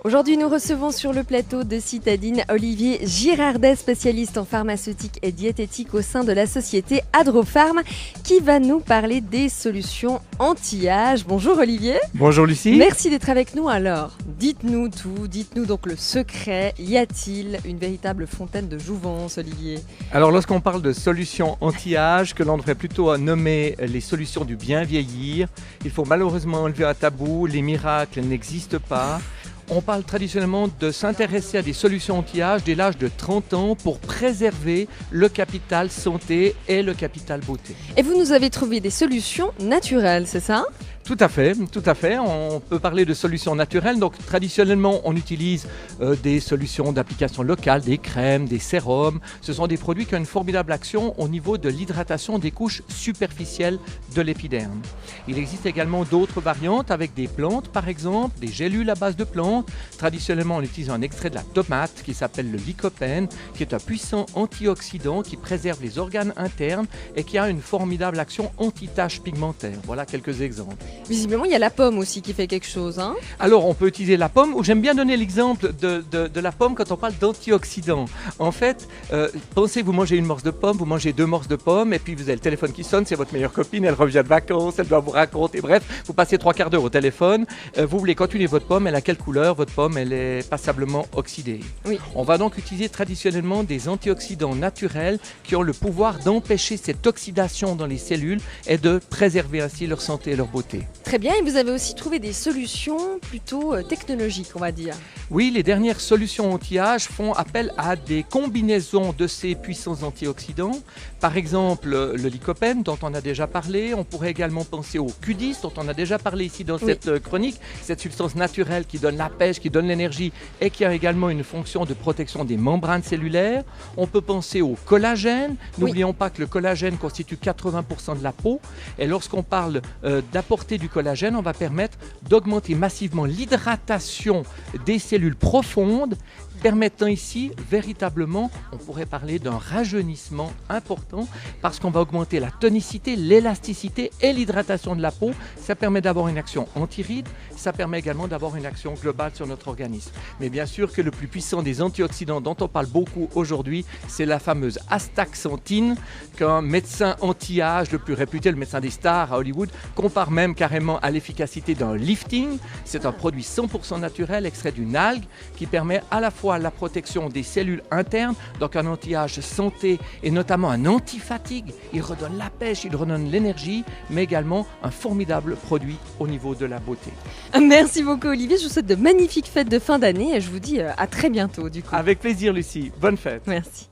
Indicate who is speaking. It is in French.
Speaker 1: Aujourd'hui, nous recevons sur le plateau de Citadine Olivier Girardet, spécialiste en pharmaceutique et diététique au sein de la société Adropharm, qui va nous parler des solutions anti-âge. Bonjour Olivier.
Speaker 2: Bonjour Lucie.
Speaker 1: Merci d'être avec nous. Alors, dites-nous tout, dites-nous donc le secret. Y a-t-il une véritable fontaine de jouvence, Olivier?
Speaker 2: Alors lorsqu'on parle de solutions anti-âge, que l'on devrait plutôt nommer les solutions du bien vieillir, il faut malheureusement enlever un tabou, les miracles n'existent pas. On parle traditionnellement de s'intéresser à des solutions anti-âge dès l'âge de 30 ans pour préserver le capital santé et le capital beauté.
Speaker 1: Et vous nous avez trouvé des solutions naturelles, c'est ça ?
Speaker 2: Tout à fait, tout à fait. On peut parler de solutions naturelles. Donc traditionnellement, on utilise des solutions d'application locale, des crèmes, des sérums. Ce sont des produits qui ont une formidable action au niveau de l'hydratation des couches superficielles de l'épiderme. Il existe également d'autres variantes avec des plantes, par exemple, des gélules à base de plantes. Traditionnellement, on utilise un extrait de la tomate qui s'appelle le lycopène, qui est un puissant antioxydant qui préserve les organes internes et qui a une formidable action anti-taches pigmentaires. Voilà quelques exemples.
Speaker 1: Visiblement, il y a la pomme aussi qui fait quelque chose.
Speaker 2: Alors, on peut utiliser la pomme, ou j'aime bien donner l'exemple de la pomme quand on parle d'antioxydants. En fait, pensez, vous mangez une morce de pomme, vous mangez 2 morces de pomme, et puis vous avez le téléphone qui sonne, c'est votre meilleure copine, elle revient de vacances, elle doit vous raconter, bref, vous passez 3/4 d'heure au téléphone, vous voulez continuer votre pomme, elle a quelle couleur? Votre pomme, elle est passablement oxydée.
Speaker 1: Oui.
Speaker 2: On va donc utiliser traditionnellement des antioxydants naturels qui ont le pouvoir d'empêcher cette oxydation dans les cellules et de préserver ainsi leur santé et leur beauté.
Speaker 1: Très bien, et vous avez aussi trouvé des solutions plutôt technologiques, on va dire.
Speaker 2: Oui, les dernières solutions anti-âge font appel à des combinaisons de ces puissants antioxydants. Par exemple, le lycopène dont on a déjà parlé. On pourrait également penser au Q10 dont on a déjà parlé ici dans cette chronique. Cette substance naturelle qui donne la pêche, qui donne l'énergie et qui a également une fonction de protection des membranes cellulaires. On peut penser au collagène. N'oublions pas que le collagène constitue 80% de la peau. Et lorsqu'on parle d'apporter du collagène, on va permettre d'augmenter massivement l'hydratation des cellules profondes, permettant ici véritablement, on pourrait parler d'un rajeunissement important parce qu'on va augmenter la tonicité, l'élasticité et l'hydratation de la peau. Ça permet d'avoir une action anti-rides, ça permet également d'avoir une action globale sur notre organisme. Mais bien sûr que le plus puissant des antioxydants dont on parle beaucoup aujourd'hui, c'est la fameuse astaxanthine qu'un médecin anti-âge le plus réputé, le médecin des stars à Hollywood, compare même carrément à l'efficacité d'un lifting. C'est un produit 100% naturel extrait d'une algue qui permet à la fois la protection des cellules internes, donc un anti-âge santé et notamment un anti-fatigue. Il redonne la pêche, il redonne l'énergie, mais également un formidable produit au niveau de la beauté.
Speaker 1: Merci beaucoup Olivier, je vous souhaite de magnifiques fêtes de fin d'année et je vous dis à très bientôt du coup.
Speaker 2: Avec plaisir Lucie, bonne fête.
Speaker 1: Merci.